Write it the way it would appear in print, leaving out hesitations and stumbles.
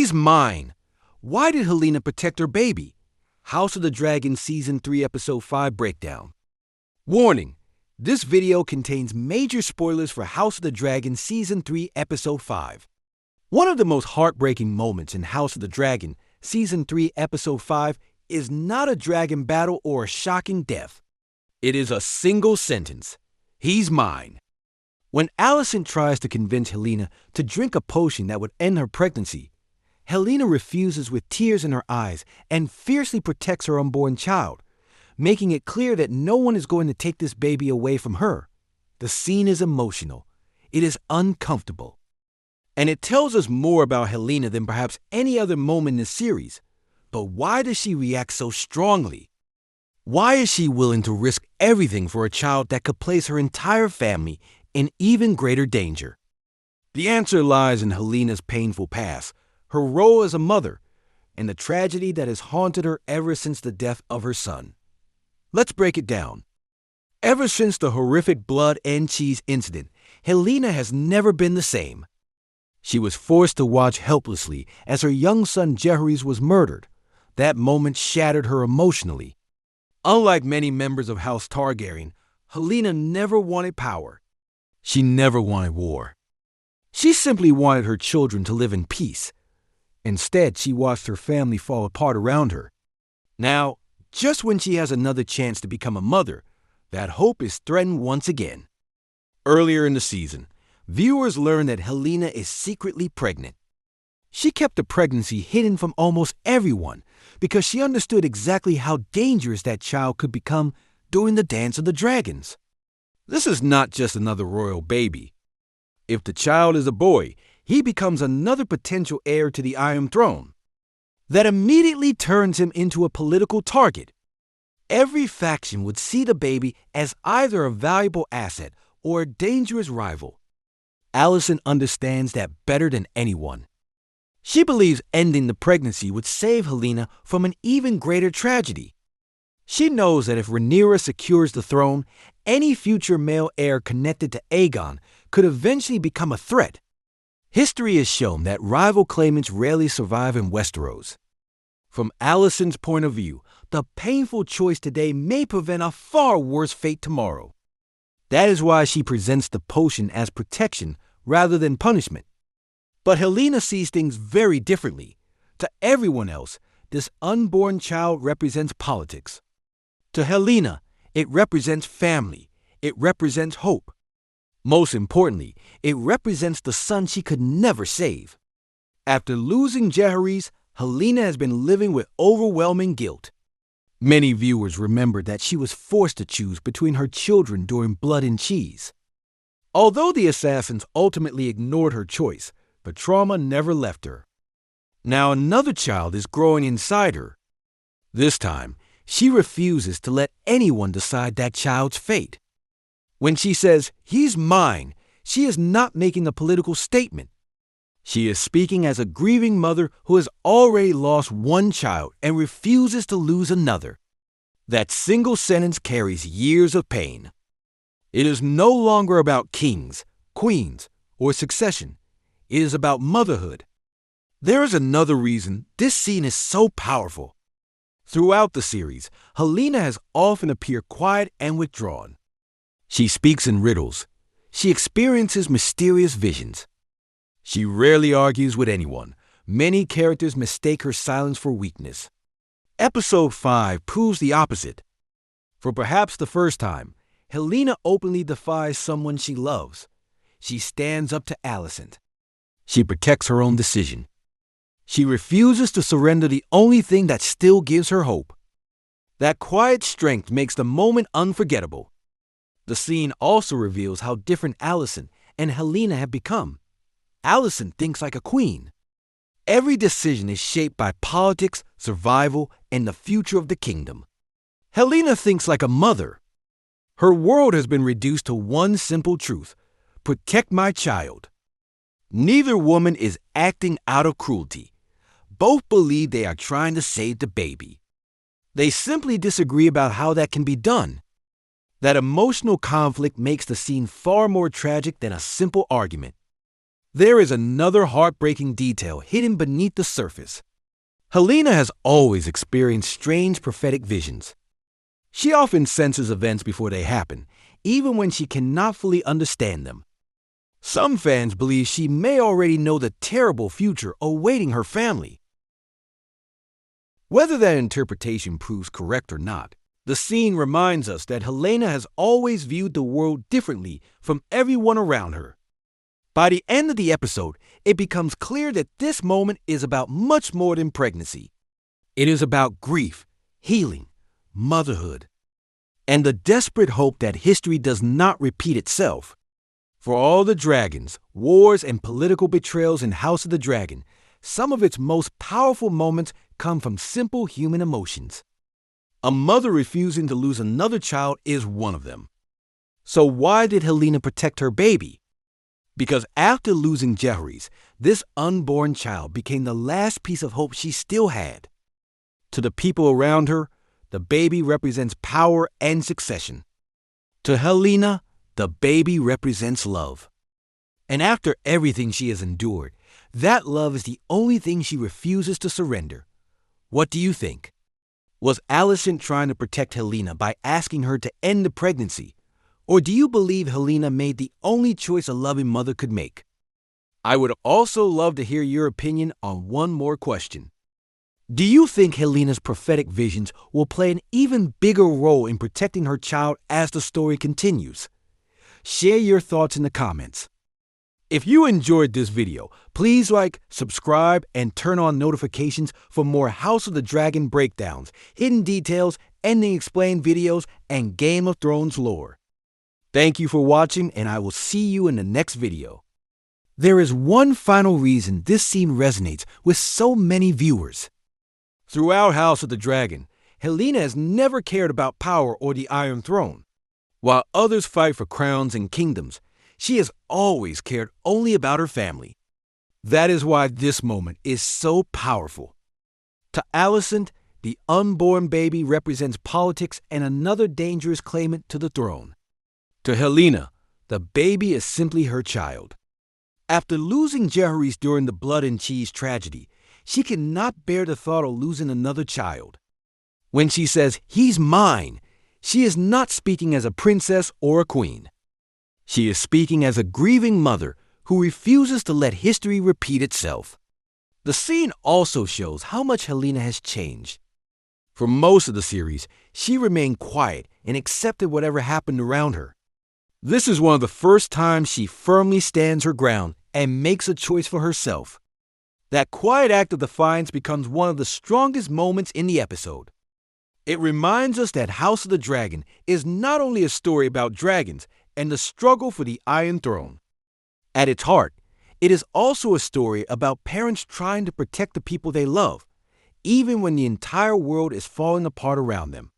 He's mine. Why did Helaena protect her baby? House of the Dragon Season 3 Episode 5 Breakdown. Warning: this video contains major spoilers for House of the Dragon Season 3 Episode 5. One of the most heartbreaking moments in House of the Dragon Season 3 Episode 5 is not a dragon battle or a shocking death. It is a single sentence: he's mine. When Alicent tries to convince Helaena to drink a potion that would end her pregnancy, Helaena refuses with tears in her eyes and fiercely protects her unborn child, making it clear that no one is going to take this baby away from her. The scene is emotional. It is uncomfortable. And it tells us more about Helaena than perhaps any other moment in the series. But why does she react so strongly? Why is she willing to risk everything for a child that could place her entire family in even greater danger? The answer lies in Helena's painful past, her role as a mother, and the tragedy that has haunted her ever since the death of her son. Let's break it down. Ever since the horrific blood and cheese incident, Helaena has never been the same. She was forced to watch helplessly as her young son Jaehaerys was murdered. That moment shattered her emotionally. Unlike many members of House Targaryen, Helaena never wanted power. She never wanted war. She simply wanted her children to live in peace. Instead, she watched her family fall apart around her. Now, just when she has another chance to become a mother, that hope is threatened once again. Earlier in the season, viewers learned that Helaena is secretly pregnant. She kept the pregnancy hidden from almost everyone because she understood exactly how dangerous that child could become during the Dance of the Dragons. This is not just another royal baby. If the child is a boy, he becomes another potential heir to the Iron Throne. That immediately turns him into a political target. Every faction would see the baby as either a valuable asset or a dangerous rival. Alicent understands that better than anyone. She believes ending the pregnancy would save Helaena from an even greater tragedy. She knows that if Rhaenyra secures the throne, any future male heir connected to Aegon could eventually become a threat. History has shown that rival claimants rarely survive in Westeros. From Alicent's point of view, the painful choice today may prevent a far worse fate tomorrow. That is why she presents the potion as protection rather than punishment. But Helaena sees things very differently. To everyone else, this unborn child represents politics. To Helaena, it represents family. It represents hope. Most importantly, it represents the son she could never save. After losing Jaehaerys, Helaena has been living with overwhelming guilt. Many viewers remember that she was forced to choose between her children during Blood and Cheese. Although the assassins ultimately ignored her choice, the trauma never left her. Now another child is growing inside her. This time, she refuses to let anyone decide that child's fate. When she says, "He's mine," she is not making a political statement. She is speaking as a grieving mother who has already lost one child and refuses to lose another. That single sentence carries years of pain. It is no longer about kings, queens, or succession. It is about motherhood. There is another reason this scene is so powerful. Throughout the series, Helaena has often appeared quiet and withdrawn. She speaks in riddles. She experiences mysterious visions. She rarely argues with anyone. Many characters mistake her silence for weakness. Episode 5 proves the opposite. For perhaps the first time, Helaena openly defies someone she loves. She stands up to Alicent. She protects her own decision. She refuses to surrender the only thing that still gives her hope. That quiet strength makes the moment unforgettable. The scene also reveals how different Alicent and Helaena have become. Alicent thinks like a queen. Every decision is shaped by politics, survival, and the future of the kingdom. Helaena thinks like a mother. Her world has been reduced to one simple truth: protect my child. Neither woman is acting out of cruelty. Both believe they are trying to save the baby. They simply disagree about how that can be done. That emotional conflict makes the scene far more tragic than a simple argument. There is another heartbreaking detail hidden beneath the surface. Helaena has always experienced strange prophetic visions. She often senses events before they happen, even when she cannot fully understand them. Some fans believe she may already know the terrible future awaiting her family. Whether that interpretation proves correct or not, the scene reminds us that Helaena has always viewed the world differently from everyone around her. By the end of the episode, it becomes clear that this moment is about much more than pregnancy. It is about grief, healing, motherhood, and the desperate hope that history does not repeat itself. For all the dragons, wars, and political betrayals in House of the Dragon, some of its most powerful moments come from simple human emotions. A mother refusing to lose another child is one of them. So why did Helaena protect her baby? Because after losing Jaehaerys, this unborn child became the last piece of hope she still had. To the people around her, the baby represents power and succession. To Helaena, the baby represents love. And after everything she has endured, that love is the only thing she refuses to surrender. What do you think? Was Alicent trying to protect Helaena by asking her to end the pregnancy? Or do you believe Helaena made the only choice a loving mother could make? I would also love to hear your opinion on one more question. Do you think Helena's prophetic visions will play an even bigger role in protecting her child as the story continues? Share your thoughts in the comments. If you enjoyed this video, please like, subscribe, and turn on notifications for more House of the Dragon breakdowns, hidden details, ending explained videos, and Game of Thrones lore. Thank you for watching, and I will see you in the next video. There is one final reason this scene resonates with so many viewers. Throughout House of the Dragon, Helaena has never cared about power or the Iron Throne. While others fight for crowns and kingdoms, she has always cared only about her family. That is why this moment is so powerful. To Alicent, the unborn baby represents politics and another dangerous claimant to the throne. To Helaena, the baby is simply her child. After losing Jaehaerys during the Blood and Cheese tragedy, she cannot bear the thought of losing another child. When she says, "He's mine," she is not speaking as a princess or a queen. She is speaking as a grieving mother who refuses to let history repeat itself. The scene also shows how much Helaena has changed. For most of the series, she remained quiet and accepted whatever happened around her. This is one of the first times she firmly stands her ground and makes a choice for herself. That quiet act of defiance becomes one of the strongest moments in the episode. It reminds us that House of the Dragon is not only a story about dragons and the struggle for the Iron Throne. At its heart, it is also a story about parents trying to protect the people they love, even when the entire world is falling apart around them.